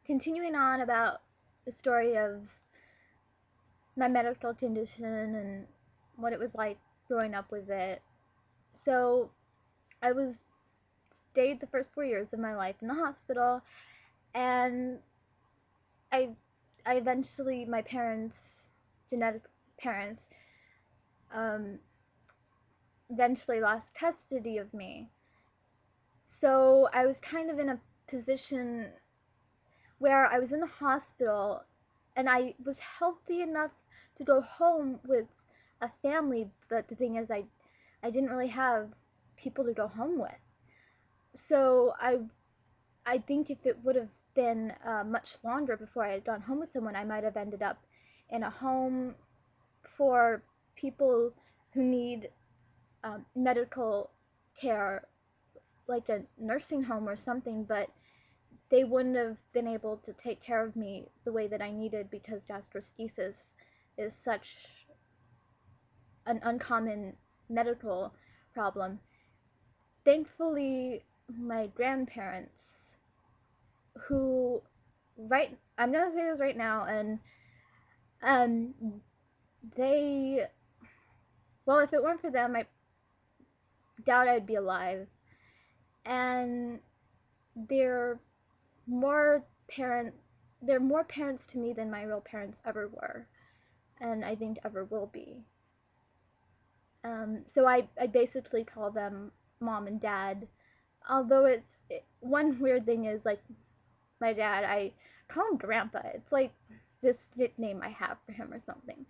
continuing on about the story of my medical condition and what it was like growing up with it. So I was stayed the first 4 years of my life in the hospital, and I I eventually, my parents, genetic parents, um, eventually lost custody of me. So I was kind of in a position where I was in the hospital and I was healthy enough to go home with a family, but the thing is I didn't really have people to go home with. So I think if it would have been much longer before I had gone home with someone, I might have ended up in a home for people who need medical care, like a nursing home or something, but they wouldn't have been able to take care of me the way that I needed because gastroschisis is such an uncommon medical problem. Thankfully, my grandparents, who, I'm gonna say this right now, and um, they, well, if it weren't for them, I doubt I'd be alive. And they're more parent, they're more parents to me than my real parents ever were, and I think ever will be. So I basically call them mom and dad. Although one weird thing is, like, my dad, I call him grandpa. It's like this nickname I have for him or something.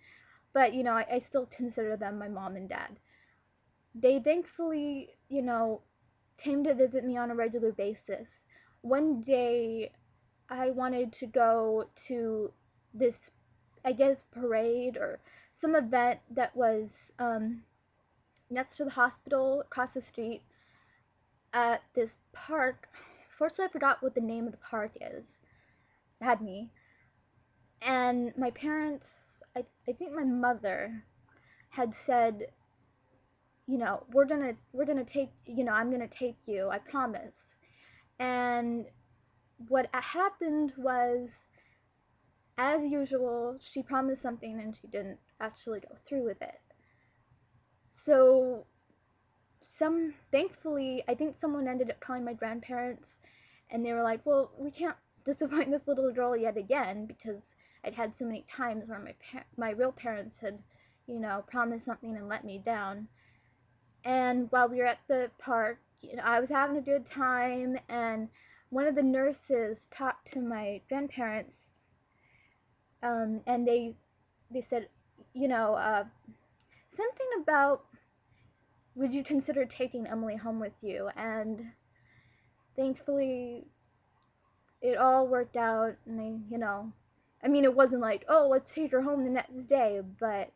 But, I still consider them my mom and dad. They thankfully, came to visit me on a regular basis. One day, I wanted to go to this, I guess, parade or some event that was next to the hospital across the street at this park. Fortunately, I forgot what the name of the park is. Had me. And my parents, I think my mother had said, we're gonna take, I'm gonna take you, I promise. And what happened was, as usual, she promised something and she didn't actually go through with it. So thankfully, I think someone ended up calling my grandparents, and they were like, well, we can't disappoint this little girl yet again, because I'd had so many times where my real parents had, promised something and let me down. And while we were at the park, I was having a good time, and one of the nurses talked to my grandparents, and they said, something about, would you consider taking Emily home with you? And thankfully, it all worked out, and I mean, it wasn't like, oh, let's take her home the next day, but,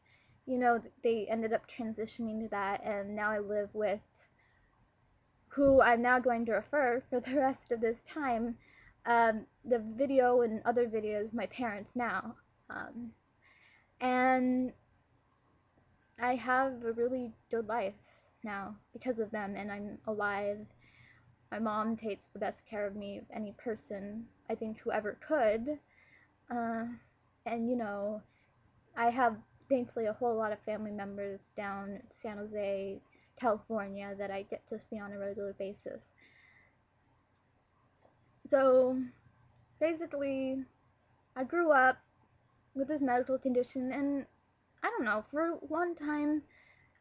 they ended up transitioning to that, and now I live with who I'm now going to refer for the rest of this time, the video and other videos, my parents now. And I have a really good life now because of them, and I'm alive. My mom takes the best care of me of any person, I think, who ever could. And, I have, thankfully, a whole lot of family members down in San Jose, California, that I get to see on a regular basis. So, basically, I grew up with this medical condition, and I don't know, for a long time,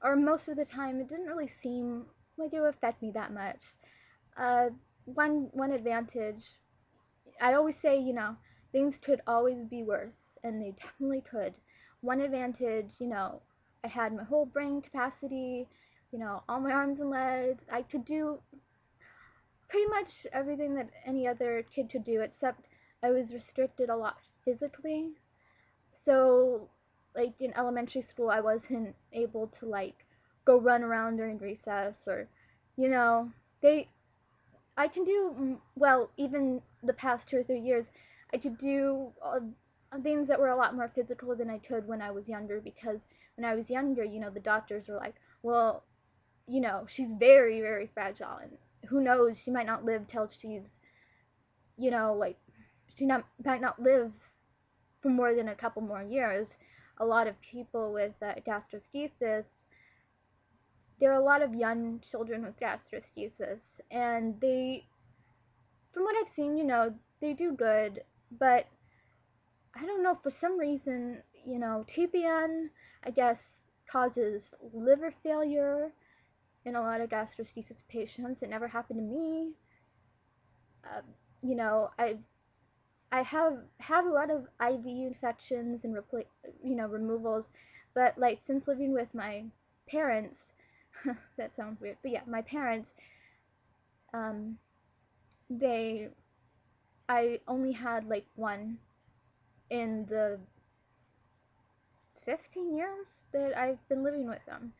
or most of the time, it didn't really seem like it would affect me that much. Uh, one advantage, I always say, things could always be worse, and they definitely could. One advantage, I had my whole brain capacity, all my arms and legs. I could do pretty much everything that any other kid could do, except I was restricted a lot physically. So, like, in elementary school, I wasn't able to, like, go run around during recess, or, you know, they, I can do, well, even the past 2 or 3 years, I could do things that were a lot more physical than I could when I was younger, because when I was younger, the doctors were like, well, she's very, very fragile, and who knows, she might not live till she's, like might not live for more than a couple more years. A lot of people with gastroschisis, there are a lot of young children with gastroschisis, and they, from what I've seen, they do good, but I don't know, for some reason, TPN, I guess, causes liver failure in a lot of gastroschisis patients. It never happened to me. Uh, I have had a lot of IV infections and removals, but like since living with my parents, that sounds weird, but yeah, my parents, um, they, I only had like one in the 15 years that I've been living with them.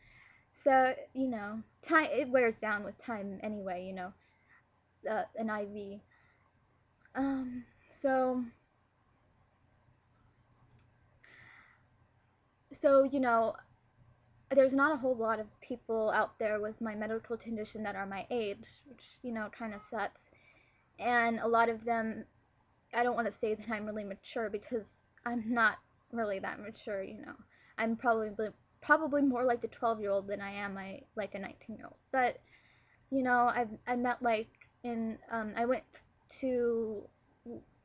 So, time, it wears down with time anyway, an IV. Um, so, so, there's not a whole lot of people out there with my medical condition that are my age, which, kind of sucks. And a lot of them, I don't want to say that I'm really mature because I'm not really that mature. I'm probably more like a 12-year-old than I am like a 19-year-old. But, I met like I went to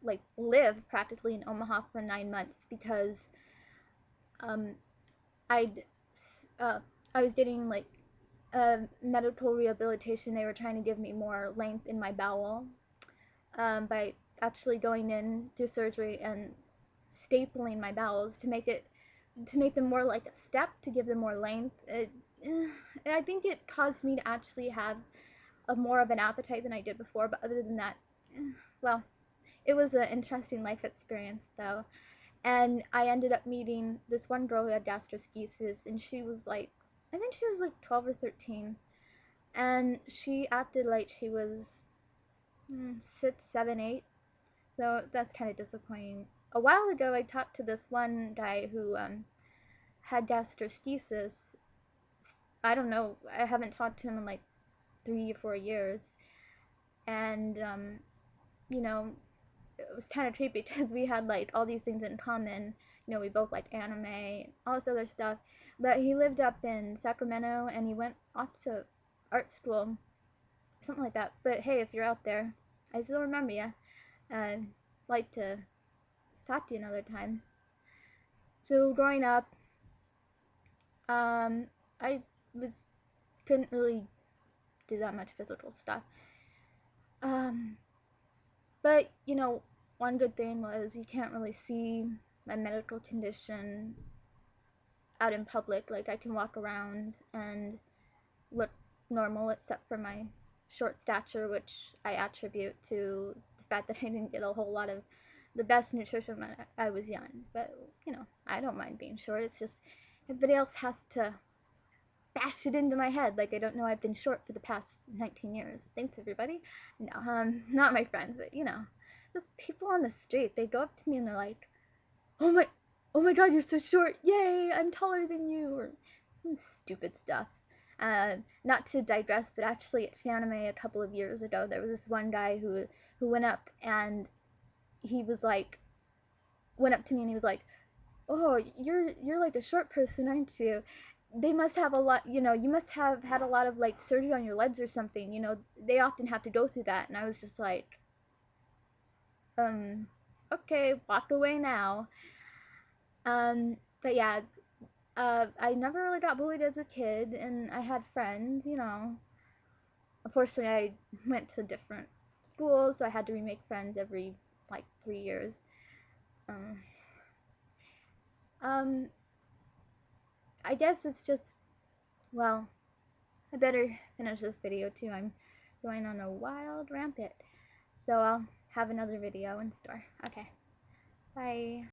like live practically in Omaha for 9 months because um, I'd uh, I was getting like medical rehabilitation. They were trying to give me more length in my bowel by actually going in to surgery and stapling my bowels to make them more like a step, to give them more length. I think it caused me to actually have more of an appetite than I did before. But other than that, well, it was an interesting life experience though. And I ended up meeting this one girl who had gastroschisis, and she was like, I think she was like 12 or 13, and she acted like she was 6, 7, 8. So that's kind of disappointing. A while ago, I talked to this one guy who had gastroschisis. I don't know, I haven't talked to him in like 3 or 4 years, and you know, it was kind of creepy because we had like all these things in common. We both liked anime, all this other stuff. But he lived up in Sacramento and he went off to art school, something like that. But hey, if you're out there, I still remember you. I'd like to talk to you another time. So growing up, I was couldn't really do that much physical stuff. Um, but one good thing was you can't really see my medical condition out in public. Like I can walk around and look normal except for my short stature, which I attribute to the fact that I didn't get a whole lot of the best nutrition when I was young. But I don't mind being short. It's just everybody else has to bash it into my head like I don't know I've been short for the past 19 years. Thanks everybody. No, not my friends, but just people on the street, they go up to me and they're like, oh my god, you're so short, yay, I'm taller than you, or some stupid stuff. Not to digress, but actually at Fanime a couple of years ago, there was this one guy who went up and he was like, went up to me and he was like, oh, you're like a short person, aren't you? They must have a lot, you must have had a lot of like surgery on your legs or something, they often have to go through that. And I was just like, okay, walk away now. But yeah, I never really got bullied as a kid, and I had friends, Unfortunately, I went to different schools, so I had to remake friends every like 3 years. Um, I guess it's just, well, I better finish this video too. I'm going on a wild rampant. So I'll have another video in store. Okay, bye.